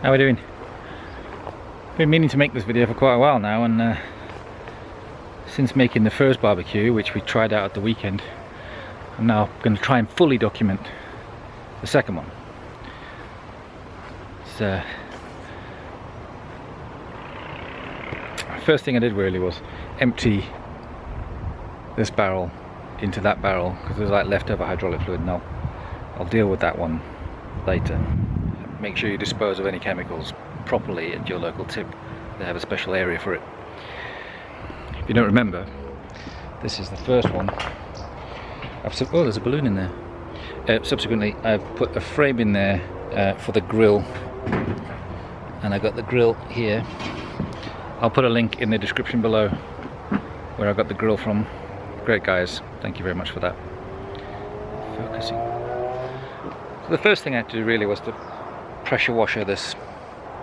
How are we doing? Been meaning to make this video for quite a while now, and since making the first barbecue, which we tried out at the weekend, I'm now going to try and fully document the second one. It's, first thing I did really was empty this barrel into that barrel because there's like leftover hydraulic fluid, and I'll deal with that one later. Make sure you dispose of any chemicals properly at your local tip. They have a special area for it. If you don't remember, this is the first one. Oh, there's a balloon in there. Subsequently, I've put a frame in there for the grill, and I got the grill here. I'll put a link in the description below where I got the grill from. Great guys, thank you very much for that. Focusing. So the first thing I had to do really was to pressure washer this.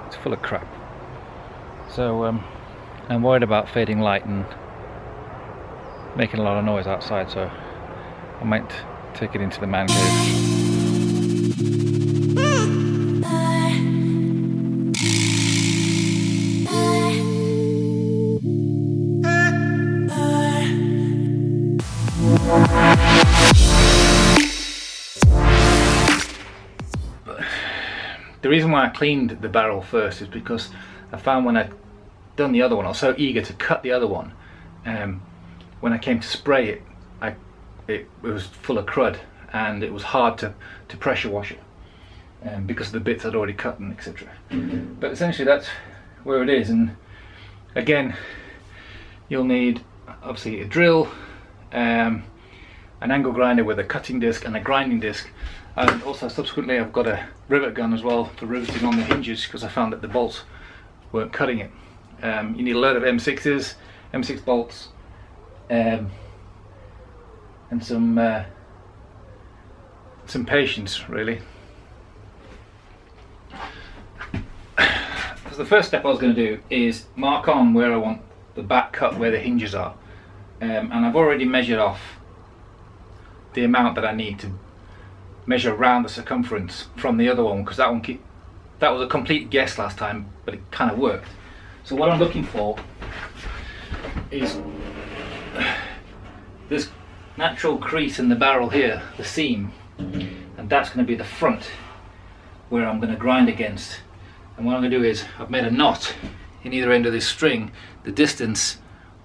It's full of crap. So I'm worried about fading light and making a lot of noise outside, so I might take it into the man cave. The reason why I cleaned the barrel first is because I found when I'd done the other one, I was so eager to cut the other one. When I came to spray it, it was full of crud, and it was hard to pressure wash it because of the bits I'd already cut and etc. But essentially that's where it is, and again you'll need obviously a drill, an angle grinder with a cutting disc and a grinding disc. And also subsequently I've got a rivet gun as well for riveting on the hinges because I found that the bolts weren't cutting it. You need a load of M6s, M6 bolts, and some patience really. So the first step I was going to do is mark on where I want the back cut, where the hinges are, and I've already measured off the amount that I need to measure around the circumference from the other one, because that was a complete guess last time, but it kind of worked. So what I'm looking for is this natural crease in the barrel here, the seam, and that's going to be the front where I'm going to grind against. And what I'm going to do is I've made a knot in either end of this string, the distance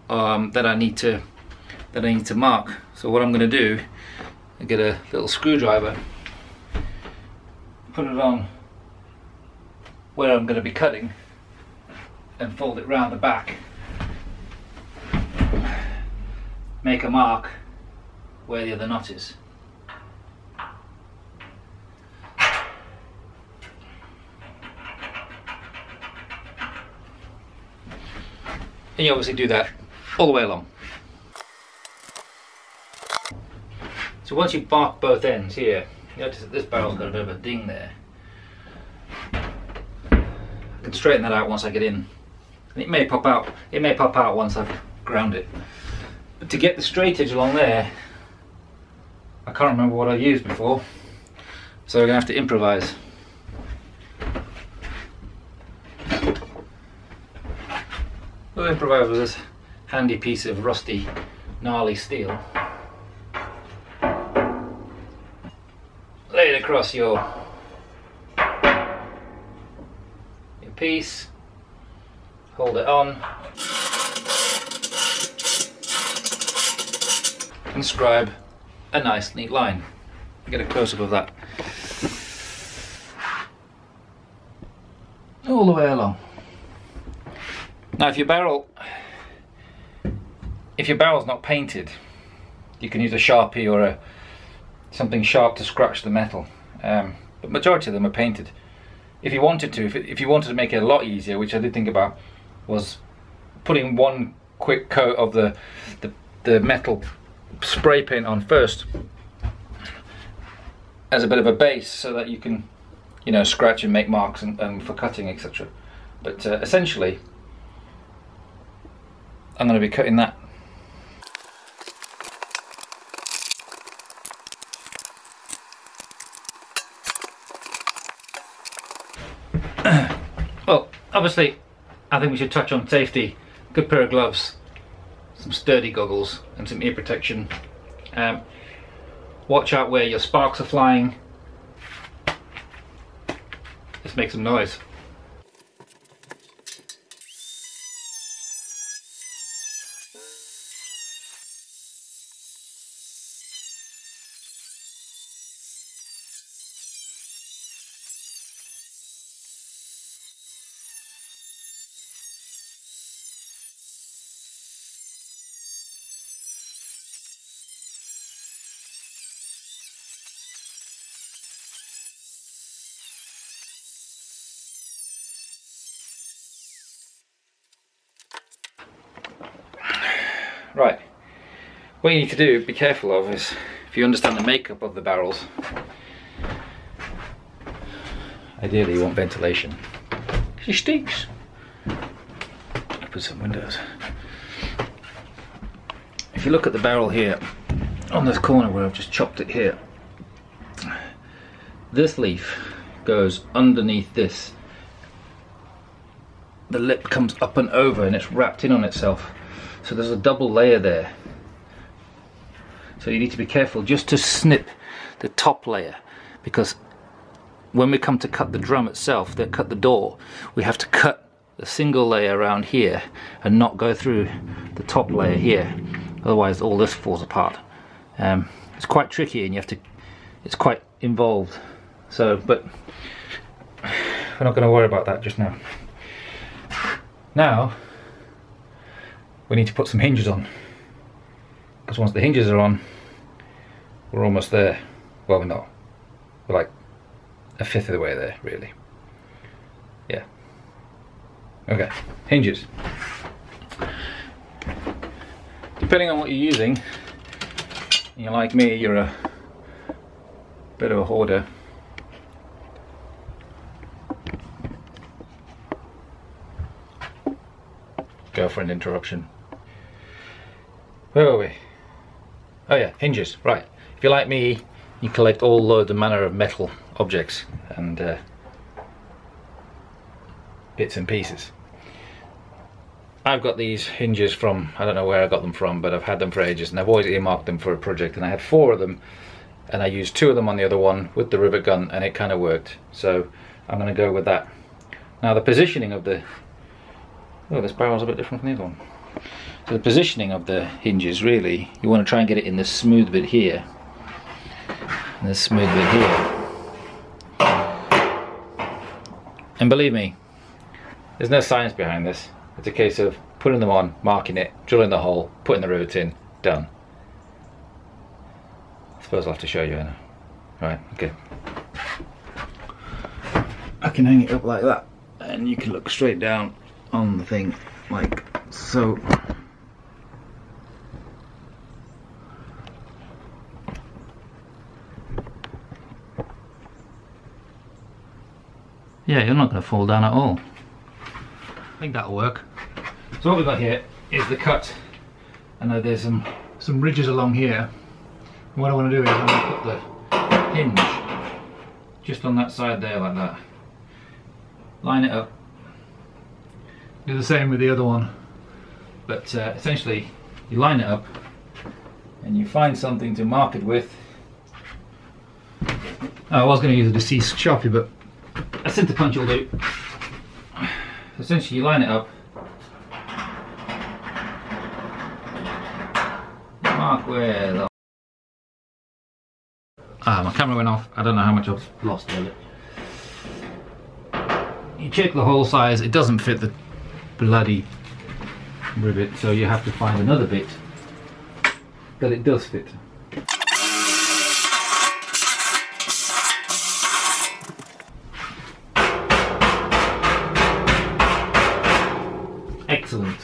that I need to mark. So what I'm going to do, I get a little screwdriver, put it on where I'm going to be cutting, and fold it round the back. Make a mark where the other knot is. And you obviously do that all the way along. So once you mark both ends here, you notice that this barrel's got a bit of a ding there. I can straighten that out once I get in. And it may pop out once I've ground it. But to get the straight edge along there, I can't remember what I used before, so we're going to have to improvise. We'll improvise with this handy piece of rusty, gnarly steel. Lay it across your piece, hold it on, and scribe a nice neat line. Get a close-up of that all the way along. Now if your barrel's not painted, you can use a Sharpie or something sharp to scratch the metal, but majority of them are painted. If you wanted to, if you wanted to make it a lot easier, which I did think about, was putting one quick coat of the metal spray paint on first as a bit of a base, so that you can, you know, scratch and make marks and for cutting, etc. But essentially I'm going to be cutting that. obviously, I think we should touch on safety. Good pair of gloves, some sturdy goggles, and some ear protection. Watch out where your sparks are flying. Let's make some noise. Right, what you need to do, be careful of, is if you understand the makeup of the barrels, ideally you want ventilation. She stinks. Open some windows. If you look at the barrel here, on this corner where I've just chopped it here, this leaf goes underneath this. The lip comes up and over and it's wrapped in on itself. So there's a double layer there. So you need to be careful just to snip the top layer, because when we come to cut the drum itself, to cut the door, we have to cut the single layer around here and not go through the top layer here. Otherwise all this falls apart. It's quite tricky and you have to, it's quite involved. So, but we're not going to worry about that just now. Now, we need to put some hinges on, because once the hinges are on, we're almost there. Well, we're not. We're like a fifth of the way there, really. Yeah. Okay, hinges. Depending on what you're using, and you're like me, you're a bit of a hoarder. Girlfriend interruption. Where were we? Oh yeah, hinges, right. If you're like me, you collect all loads and manner of metal objects and bits and pieces. I've got these hinges from, I don't know where I got them from, but I've had them for ages and I've always earmarked them for a project, and I had 4 of them and I used 2 of them on the other one with the rivet gun and it kind of worked. So I'm going to go with that. Now the positioning of the, oh, this barrel's a bit different from the other one. So the positioning of the hinges, really, you want to try and get it in this smooth bit here and this smooth bit here. And believe me, there's no science behind this. It's a case of putting them on, marking it, drilling the hole, putting the rivet in, done. I suppose I'll have to show you now. Right, okay. I can hang it up like that and you can look straight down on the thing like so. Yeah, you're not going to fall down at all. I think that'll work. So what we've got here is the cut. I know there's some ridges along here. And what I want to do is I'm going to put the hinge just on that side there like that. Line it up. Do the same with the other one, but essentially you line it up and you find something to mark it with. I was going to use a deceased Sharpie, but a center punch will do. Essentially you line it up, mark where the... my camera went off. I don't know how much I've lost of it. You check the hole size, it doesn't fit the bloody rivet, so you have to find another bit that it does fit. Excellent.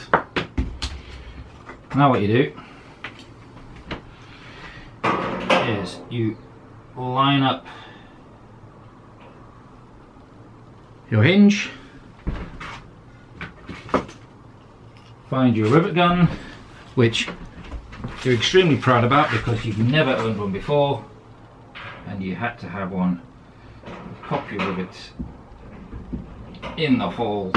Now what you do is you line up your hinge, find your rivet gun, which you're extremely proud about because you've never owned one before and you had to have one. Pop your rivets in the hole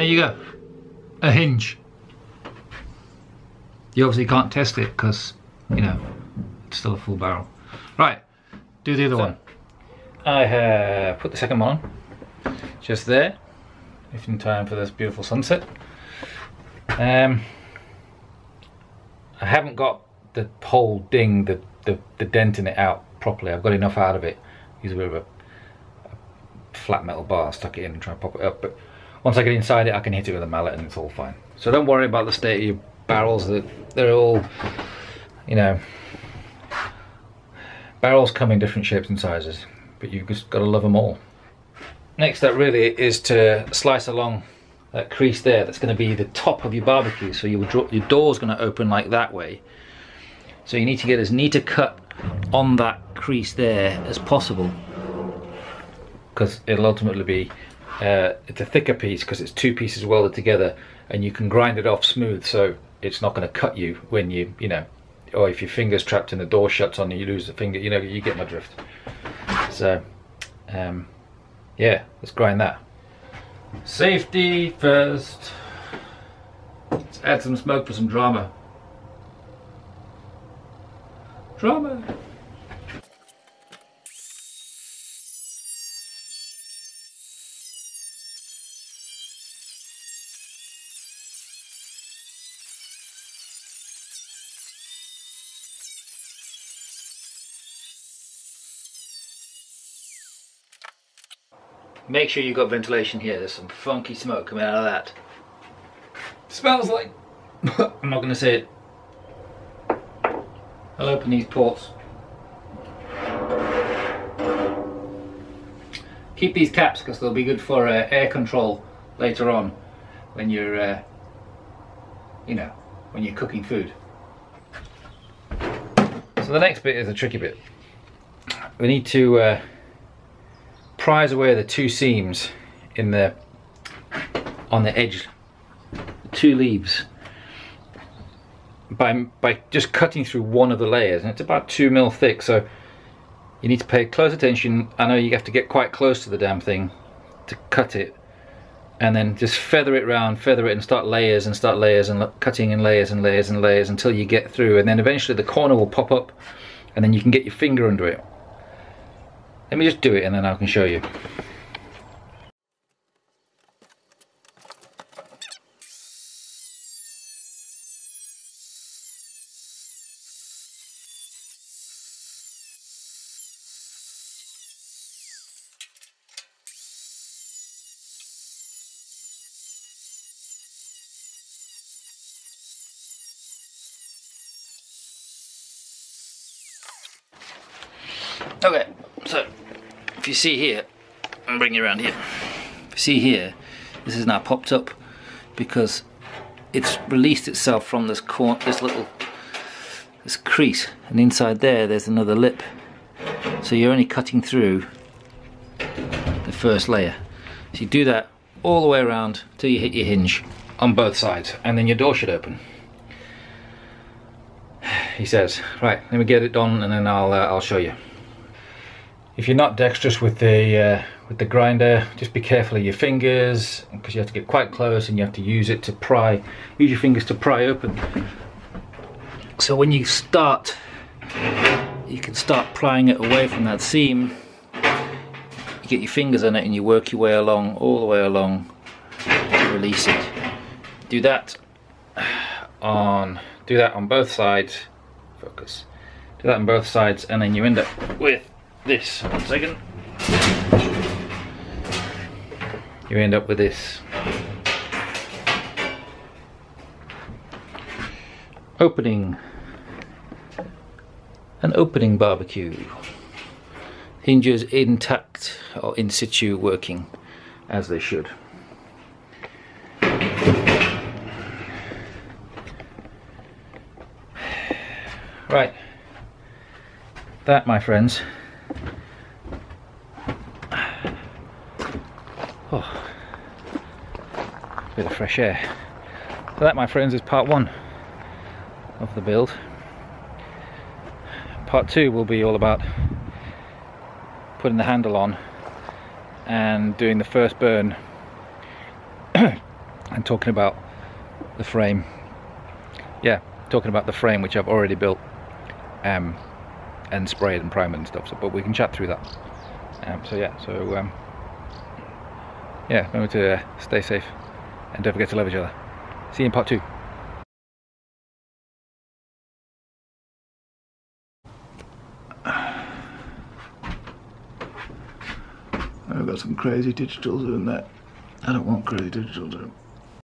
there you go, a hinge. You obviously can't test it because, you know, it's still a full barrel. Right, do the other one. I have put the second one on, just there, if in time for this beautiful sunset. I haven't got the whole ding, the dent in it out properly. I've got enough out of it. Use a bit of a flat metal bar, stuck it in and try and pop it up. But once I get inside it, I can hit it with a mallet and it's all fine. So don't worry about the state of your barrels. They're all, you know, barrels come in different shapes and sizes, but you've just got to love them all. Next up really is to slice along that crease there. That's going to be the top of your barbecue. So your door's going to open like that way. So you need to get as neat a cut on that crease there as possible, because it'll ultimately be it's a thicker piece because it's two pieces welded together, and you can grind it off smooth, so it's not going to cut you when you know, or if your finger's trapped and the door shuts on you, you lose the finger. You know, you get my drift. So yeah, let's grind that. Safety first. Let's add some smoke for some drama. Drama. Make sure you've got ventilation here. There's some funky smoke coming out of that. Smells like... I'm not going to say it. I'll open these ports. Keep these caps because they'll be good for air control later on when you're, you know, when you're cooking food. So the next bit is a tricky bit. We need to prise away the two seams in the on the edge, two leaves, by just cutting through one of the layers, and it's about 2 mil thick, so you need to pay close attention. I know you have to get quite close to the damn thing to cut it, and then just feather it round, feather it, and start layers and cutting in layers and layers and layers until you get through, and then eventually the corner will pop up and then you can get your finger under it. Let me just do it and then I can show you. Okay, so if you see here, I'll bring you around here. If you see here, this is now popped up because it's released itself from this this crease, and inside there's another lip. So you're only cutting through the first layer. So you do that all the way around till you hit your hinge on both sides, and then your door should open. He says, right, let me get it done and then I'll show you. If you're not dexterous with the grinder, just be careful of your fingers, because you have to get quite close and you have to use it to pry. Use your fingers to pry open. So when you start, you can start prying it away from that seam. You get your fingers on it and you work your way along, all the way along, to release it. Do that on both sides. Focus. Do that on both sides, and then you end up with this. 1 second. You end up with this. Opening. An opening barbecue. Hinges intact or in situ, working as they should. Right. That, my friends, oh, bit of fresh air. So that, my friends, is part 1 of the build. Part 2 will be all about putting the handle on and doing the first burn and talking about the frame. Yeah, talking about the frame which I've already built and sprayed and primed and stuff. So, but we can chat through that. Yeah, remember to stay safe and don't forget to love each other. See you in part 2. I've got some crazy digital doing that. I don't want crazy digital doing.